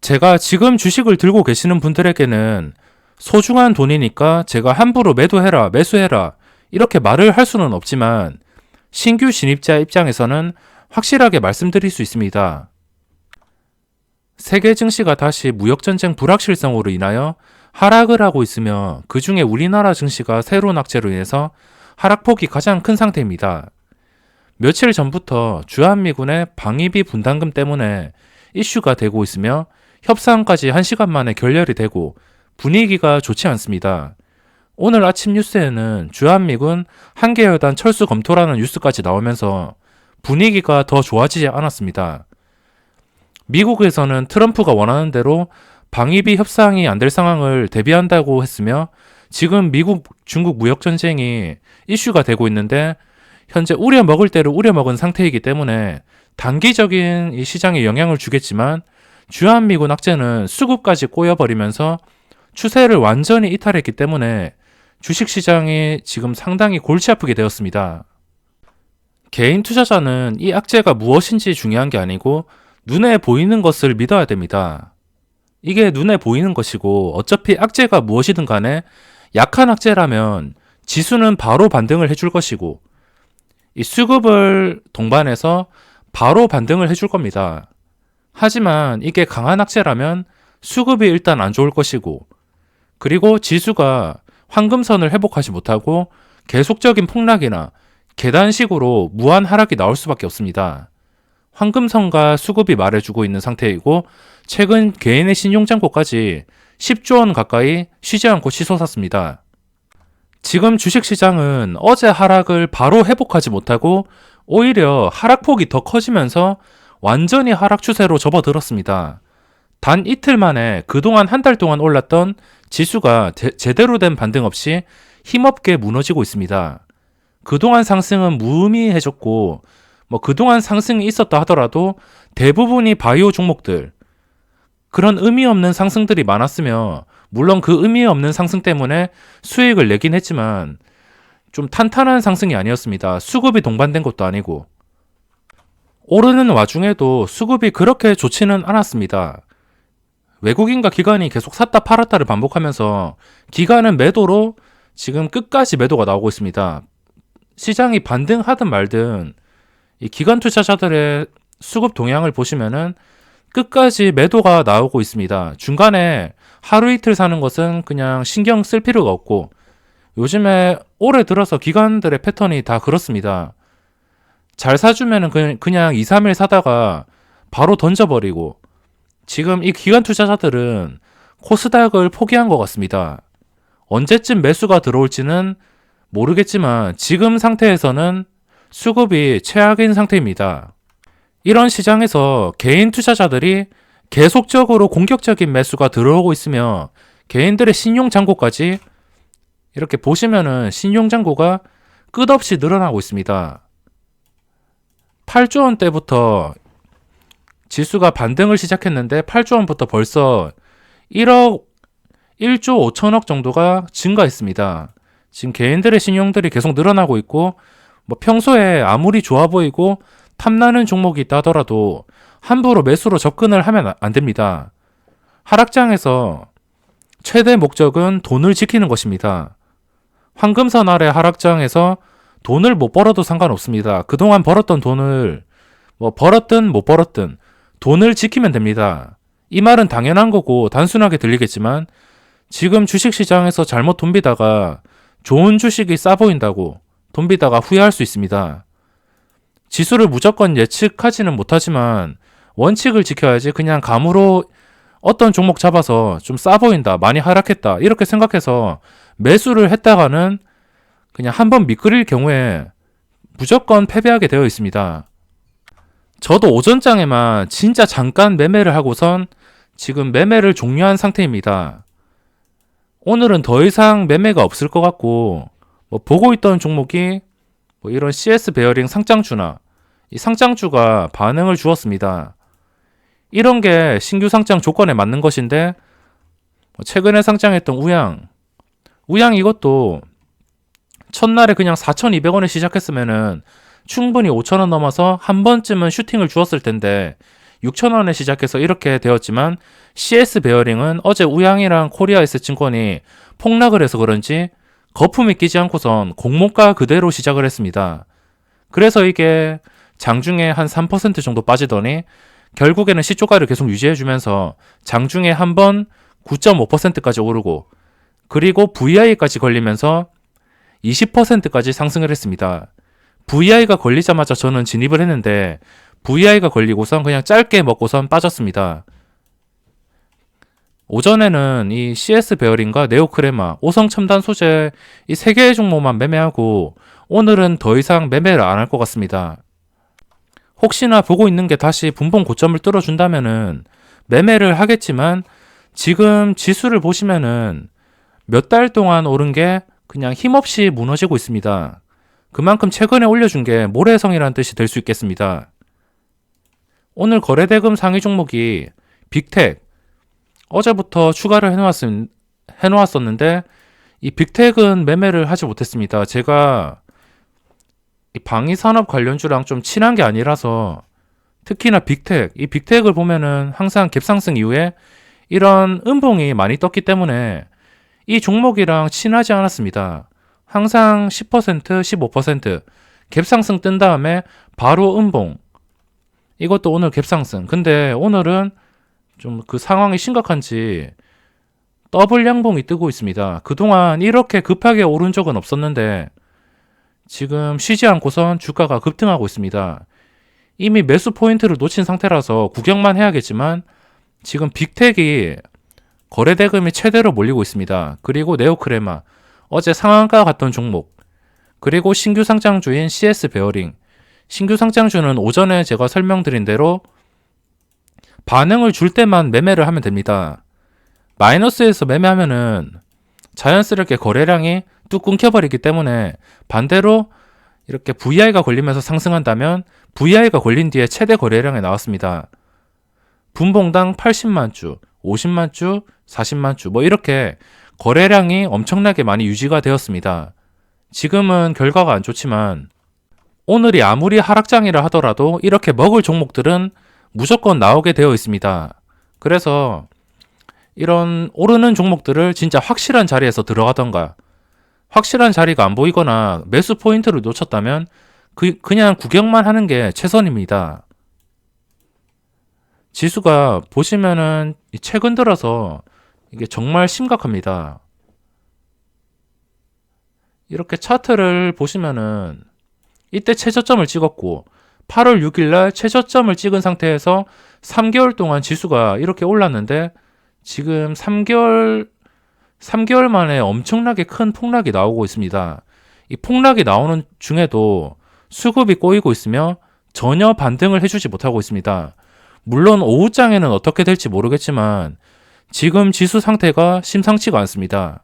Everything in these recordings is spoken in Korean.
제가 지금 주식을 들고 계시는 분들에게는 소중한 돈이니까 제가 함부로 매도해라, 매수해라 이렇게 말을 할 수는 없지만 신규 진입자 입장에서는 확실하게 말씀드릴 수 있습니다. 세계 증시가 다시 무역전쟁 불확실성으로 인하여 하락을 하고 있으며 그 중에 우리나라 증시가 새로운 악재로 인해서 하락폭이 가장 큰 상태입니다. 며칠 전부터 주한미군의 방위비 분담금 때문에 이슈가 되고 있으며 협상까지 1시간 만에 결렬이 되고 분위기가 좋지 않습니다. 오늘 아침 뉴스에는 주한미군 한계여단 철수 검토라는 뉴스까지 나오면서 분위기가 더 좋아지지 않았습니다. 미국에서는 트럼프가 원하는 대로 방위비 협상이 안 될 상황을 대비한다고 했으며 지금 미국 중국 무역전쟁이 이슈가 되고 있는데 현재 우려먹을 대로 우려먹은 상태이기 때문에 단기적인 이 시장에 영향을 주겠지만 주한미군 악재는 수급까지 꼬여버리면서 추세를 완전히 이탈했기 때문에 주식시장이 지금 상당히 골치 아프게 되었습니다. 개인 투자자는 이 악재가 무엇인지 중요한 게 아니고 눈에 보이는 것을 믿어야 됩니다. 이게 눈에 보이는 것이고 어차피 악재가 무엇이든 간에 약한 악재라면 지수는 바로 반등을 해줄 것이고 이 수급을 동반해서 바로 반등을 해줄 겁니다. 하지만 이게 강한 악재라면 수급이 일단 안 좋을 것이고 그리고 지수가 황금선을 회복하지 못하고 계속적인 폭락이나 계단식으로 무한 하락이 나올 수밖에 없습니다. 황금선과 수급이 말해주고 있는 상태이고 최근 개인의 신용잔고까지 10조 원 가까이 쉬지 않고 치솟았습니다. 지금 주식시장은 어제 하락을 바로 회복하지 못하고 오히려 하락폭이 더 커지면서 완전히 하락 추세로 접어들었습니다. 단 이틀 만에 그동안 한 달 동안 올랐던 지수가 제대로 된 반등 없이 힘없게 무너지고 있습니다. 그동안 상승은 무의미해졌고 그동안 상승이 있었다 하더라도 대부분이 바이오 종목들 그런 의미 없는 상승들이 많았으며 물론 그 의미 없는 상승 때문에 수익을 내긴 했지만 좀 탄탄한 상승이 아니었습니다. 수급이 동반된 것도 아니고 오르는 와중에도 수급이 그렇게 좋지는 않았습니다. 외국인과 기관이 계속 샀다 팔았다를 반복하면서 기관은 매도로 지금 끝까지 매도가 나오고 있습니다. 시장이 반등하든 말든 이 기관 투자자들의 수급 동향을 보시면은 끝까지 매도가 나오고 있습니다. 중간에 하루 이틀 사는 것은 그냥 신경 쓸 필요가 없고 요즘에 올해 들어서 기관들의 패턴이 다 그렇습니다. 잘 사주면은 그냥 2, 3일 사다가 바로 던져버리고 지금 이 기관 투자자들은 코스닥을 포기한 것 같습니다. 언제쯤 매수가 들어올지는 모르겠지만 지금 상태에서는 수급이 최악인 상태입니다. 이런 시장에서 개인 투자자들이 계속적으로 공격적인 매수가 들어오고 있으며 개인들의 신용잔고까지 이렇게 보시면은 신용잔고가 끝없이 늘어나고 있습니다. 8조 원대부터 지수가 반등을 시작했는데 8조 원부터 벌써 1조 5천억 정도가 증가했습니다. 지금 개인들의 신용들이 계속 늘어나고 있고 평소에 아무리 좋아 보이고 탐나는 종목이 있다 하더라도 함부로 매수로 접근을 하면 안 됩니다. 하락장에서 최대 목적은 돈을 지키는 것입니다. 황금선 아래 하락장에서 돈을 못 벌어도 상관없습니다. 그동안 벌었던 돈을 벌었든 못 벌었든 돈을 지키면 됩니다. 이 말은 당연한 거고 단순하게 들리겠지만 지금 주식시장에서 잘못 돈 비다가 좋은 주식이 싸 보인다고 돈 비다가 후회할 수 있습니다. 지수를 무조건 예측하지는 못하지만 원칙을 지켜야지 그냥 감으로 어떤 종목 잡아서 좀 싸 보인다, 많이 하락했다 이렇게 생각해서 매수를 했다가는 그냥 한번 미끄릴 경우에 무조건 패배하게 되어 있습니다. 저도 오전장에만 진짜 잠깐 매매를 하고선 지금 매매를 종료한 상태입니다. 오늘은 더 이상 매매가 없을 것 같고 보고 있던 종목이 이런 CS 베어링 상장주나 이 상장주가 반응을 주었습니다. 이런 게 신규 상장 조건에 맞는 것인데 최근에 상장했던 우양 이것도 첫날에 그냥 4,200원에 시작했으면은 충분히 5,000원 넘어서 한 번쯤은 슈팅을 주었을 텐데 6,000원에 시작해서 이렇게 되었지만 CS 베어링은 어제 우양이랑 코리아에스 증권이 폭락을 해서 그런지 거품이 끼지 않고선 공모가 그대로 시작을 했습니다. 그래서 이게 장중에 한 3% 정도 빠지더니 결국에는 시초가를 계속 유지해주면서 장중에 한 번 9.5%까지 오르고 그리고 VI까지 걸리면서 20%까지 상승을 했습니다. VI가 걸리자마자 저는 진입을 했는데 VI가 걸리고선 그냥 짧게 먹고선 빠졌습니다. 오전에는 이 CS 베어링과 네오크레마, 오성첨단 소재 이 세 개의 종목만 매매하고 오늘은 더 이상 매매를 안 할 것 같습니다. 혹시나 보고 있는 게 다시 분봉 고점을 뚫어준다면은 매매를 하겠지만 지금 지수를 보시면은 몇 달 동안 오른 게 그냥 힘없이 무너지고 있습니다. 그만큼 최근에 올려준 게 모래성이라는 뜻이 될 수 있겠습니다. 오늘 거래대금 상위 종목이 빅텍, 어제부터 추가를 해놓았었는데 이 빅텍은 매매를 하지 못했습니다. 제가 이 방위산업 관련주랑 좀 친한 게 아니라서 특히나 빅텍, 이 빅텍을 보면은 항상 갭상승 이후에 이런 음봉이 많이 떴기 때문에 이 종목이랑 친하지 않았습니다. 항상 10%, 15% 갭상승 뜬 다음에 바로 음봉. 이것도 오늘 갭상승. 근데 오늘은 좀 그 상황이 심각한지 더블 양봉이 뜨고 있습니다. 그동안 이렇게 급하게 오른 적은 없었는데 지금 쉬지 않고선 주가가 급등하고 있습니다. 이미 매수 포인트를 놓친 상태라서 구경만 해야겠지만 지금 빅텍이 거래대금이 최대로 몰리고 있습니다. 그리고 네오크레마, 어제 상한가 갔던 종목, 그리고 신규 상장주인 CS 베어링. 신규 상장주는 오전에 제가 설명드린 대로 반응을 줄 때만 매매를 하면 됩니다. 마이너스에서 매매하면은 자연스럽게 거래량이 뚝 끊겨버리기 때문에 반대로 이렇게 VI가 걸리면서 상승한다면 VI가 걸린 뒤에 최대 거래량이 나왔습니다. 분봉당 80만 주, 50만 주, 40만 주, 뭐 이렇게 거래량이 엄청나게 많이 유지가 되었습니다. 지금은 결과가 안 좋지만 오늘이 아무리 하락장이라 하더라도 이렇게 먹을 종목들은 무조건 나오게 되어 있습니다. 그래서 이런 오르는 종목들을 진짜 확실한 자리에서 들어가던가, 확실한 자리가 안 보이거나 매수 포인트를 놓쳤다면 그냥 구경만 하는 게 최선입니다. 지수가 보시면은 최근 들어서 이게 정말 심각합니다. 이렇게 차트를 보시면은 이때 최저점을 찍었고 8월 6일 날 최저점을 찍은 상태에서 3개월 동안 지수가 이렇게 올랐는데 지금 3개월 만에 엄청나게 큰 폭락이 나오고 있습니다. 이 폭락이 나오는 중에도 수급이 꼬이고 있으며 전혀 반등을 해주지 못하고 있습니다. 물론 오후장에는 어떻게 될지 모르겠지만 지금 지수 상태가 심상치가 않습니다.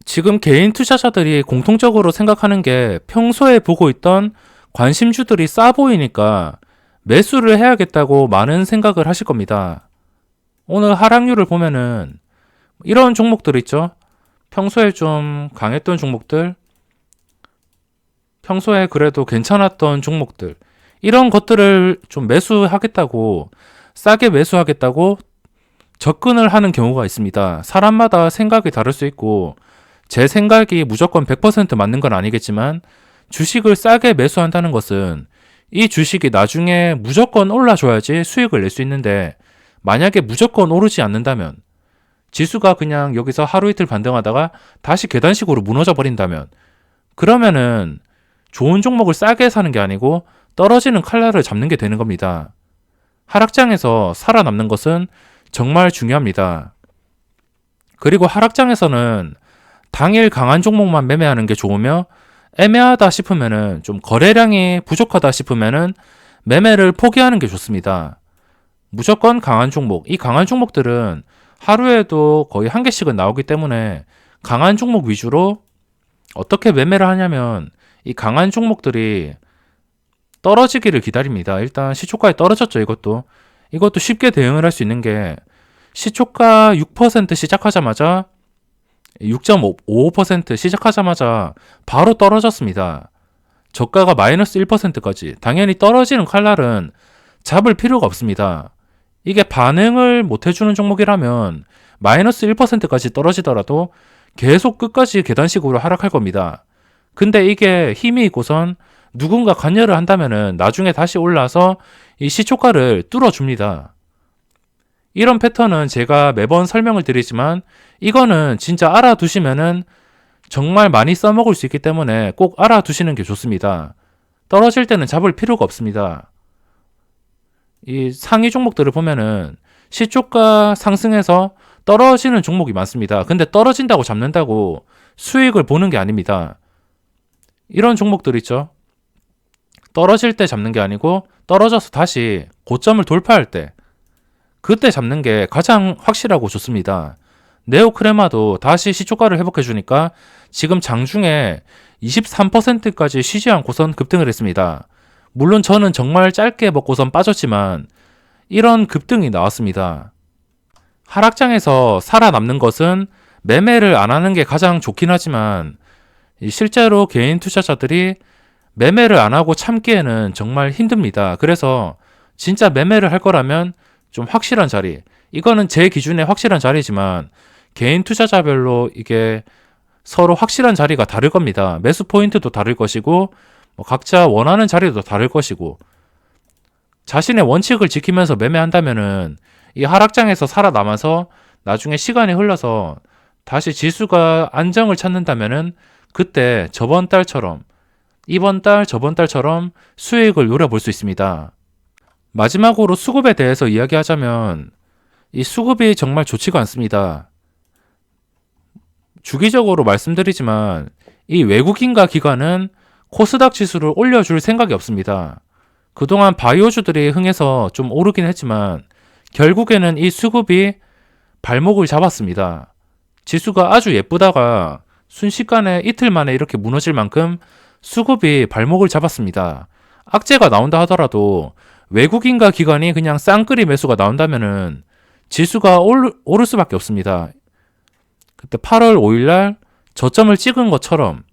지금 개인 투자자들이 공통적으로 생각하는 게 평소에 보고 있던 관심주들이 싸 보이니까 매수를 해야겠다고 많은 생각을 하실 겁니다. 오늘 하락률을 보면은 이런 종목들 있죠. 평소에 좀 강했던 종목들, 평소에 그래도 괜찮았던 종목들, 이런 것들을 좀 매수하겠다고, 싸게 매수하겠다고 접근을 하는 경우가 있습니다. 사람마다 생각이 다를 수 있고 제 생각이 무조건 100% 맞는 건 아니겠지만 주식을 싸게 매수한다는 것은 이 주식이 나중에 무조건 올라줘야지 수익을 낼 수 있는데 만약에 무조건 오르지 않는다면, 지수가 그냥 여기서 하루 이틀 반등하다가 다시 계단식으로 무너져 버린다면, 그러면은 좋은 종목을 싸게 사는 게 아니고 떨어지는 칼날을 잡는 게 되는 겁니다. 하락장에서 살아남는 것은 정말 중요합니다. 그리고 하락장에서는 당일 강한 종목만 매매하는 게 좋으며 애매하다 싶으면은, 좀 거래량이 부족하다 싶으면은 매매를 포기하는 게 좋습니다. 무조건 강한 종목, 이 강한 종목들은 하루에도 거의 한 개씩은 나오기 때문에 강한 종목 위주로 어떻게 매매를 하냐면 이 강한 종목들이 떨어지기를 기다립니다. 일단 시초가에 떨어졌죠. 이것도 쉽게 대응을 할 수 있는 게 시초가 6% 시작하자마자 6.55% 시작하자마자 바로 떨어졌습니다. 저가가 마이너스 1%까지. 당연히 떨어지는 칼날은 잡을 필요가 없습니다. 이게 반응을 못 해주는 종목이라면 마이너스 1%까지 떨어지더라도 계속 끝까지 계단식으로 하락할 겁니다. 근데 이게 힘이 있고선 누군가 관여를 한다면은 나중에 다시 올라서 이 시초가를 뚫어줍니다. 이런 패턴은 제가 매번 설명을 드리지만 이거는 진짜 알아두시면은 정말 많이 써먹을 수 있기 때문에 꼭 알아두시는 게 좋습니다. 떨어질 때는 잡을 필요가 없습니다. 이 상위 종목들을 보면은 시초가 상승해서 떨어지는 종목이 많습니다. 근데 떨어진다고 잡는다고 수익을 보는 게 아닙니다. 이런 종목들 있죠. 떨어질 때 잡는 게 아니고 떨어져서 다시 고점을 돌파할 때 그때 잡는 게 가장 확실하고 좋습니다. 네오크레마도 다시 시초가를 회복해 주니까 지금 장중에 23%까지 쉬지 않고선 급등을 했습니다. 물론 저는 정말 짧게 먹고선 빠졌지만 이런 급등이 나왔습니다. 하락장에서 살아남는 것은 매매를 안 하는 게 가장 좋긴 하지만 실제로 개인 투자자들이 매매를 안 하고 참기에는 정말 힘듭니다. 그래서 진짜 매매를 할 거라면 좀 확실한 자리, 이거는 제 기준에 확실한 자리지만 개인 투자자별로 이게 서로 확실한 자리가 다를 겁니다. 매수 포인트도 다를 것이고 각자 원하는 자리도 다를 것이고 자신의 원칙을 지키면서 매매한다면은 이 하락장에서 살아남아서 나중에 시간이 흘러서 다시 지수가 안정을 찾는다면은 그때 저번 달처럼 이번 달 저번 달처럼 수익을 노려볼 수 있습니다. 마지막으로 수급에 대해서 이야기하자면 이 수급이 정말 좋지가 않습니다. 주기적으로 말씀드리지만 이 외국인과 기관은 코스닥 지수를 올려줄 생각이 없습니다. 그동안 바이오주들이 흥해서 좀 오르긴 했지만 결국에는 이 수급이 발목을 잡았습니다. 지수가 아주 예쁘다가 순식간에 이틀 만에 이렇게 무너질 만큼 수급이 발목을 잡았습니다. 악재가 나온다 하더라도 외국인과 기관이 그냥 쌍끌이 매수가 나온다면은 지수가 오를 수밖에 없습니다. 그때 8월 5일날 저점을 찍은 것처럼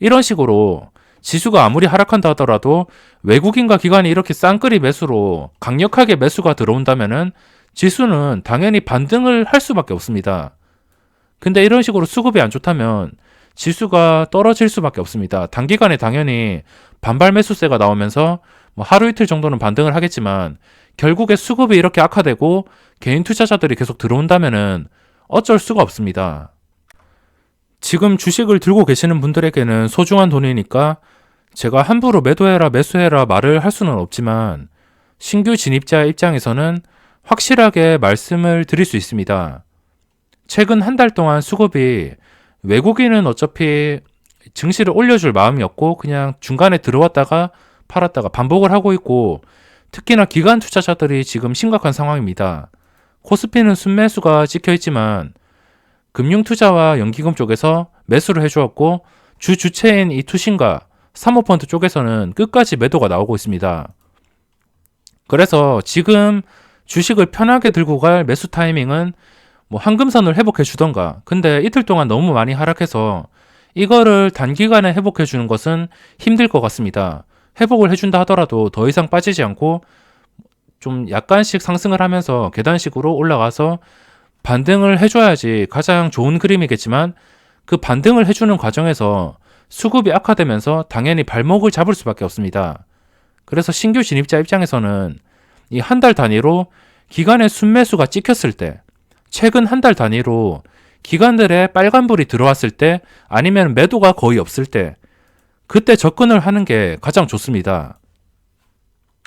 이런 식으로 지수가 아무리 하락한다 하더라도 외국인과 기관이 이렇게 쌍끌이 매수로 강력하게 매수가 들어온다면은 지수는 당연히 반등을 할 수밖에 없습니다. 근데 이런 식으로 수급이 안 좋다면 지수가 떨어질 수밖에 없습니다. 단기간에 당연히 반발 매수세가 나오면서 하루 이틀 정도는 반등을 하겠지만 결국에 수급이 이렇게 악화되고 개인 투자자들이 계속 들어온다면은 어쩔 수가 없습니다. 지금 주식을 들고 계시는 분들에게는 소중한 돈이니까 제가 함부로 매도해라 매수해라 말을 할 수는 없지만 신규 진입자 입장에서는 확실하게 말씀을 드릴 수 있습니다. 최근 한 달 동안 수급이 외국인은 어차피 증시를 올려줄 마음이 없고 그냥 중간에 들어왔다가 팔았다가 반복을 하고 있고 특히나 기관 투자자들이 지금 심각한 상황입니다. 코스피는 순매수가 찍혀있지만 금융투자와 연기금 쪽에서 매수를 해주었고 주체인 이 투신과 사모펀드 쪽에서는 끝까지 매도가 나오고 있습니다. 그래서 지금 주식을 편하게 들고 갈 매수 타이밍은 황금선을 회복해 주던가, 근데 이틀 동안 너무 많이 하락해서 이거를 단기간에 회복해 주는 것은 힘들 것 같습니다. 회복을 해준다 하더라도 더 이상 빠지지 않고 좀 약간씩 상승을 하면서 계단식으로 올라가서 반등을 해줘야지 가장 좋은 그림이겠지만 그 반등을 해주는 과정에서 수급이 악화되면서 당연히 발목을 잡을 수밖에 없습니다. 그래서 신규 진입자 입장에서는 이 한 달 단위로 기관의 순매수가 찍혔을 때, 최근 한 달 단위로 기관들의 빨간불이 들어왔을 때, 아니면 매도가 거의 없을 때, 그때 접근을 하는 게 가장 좋습니다.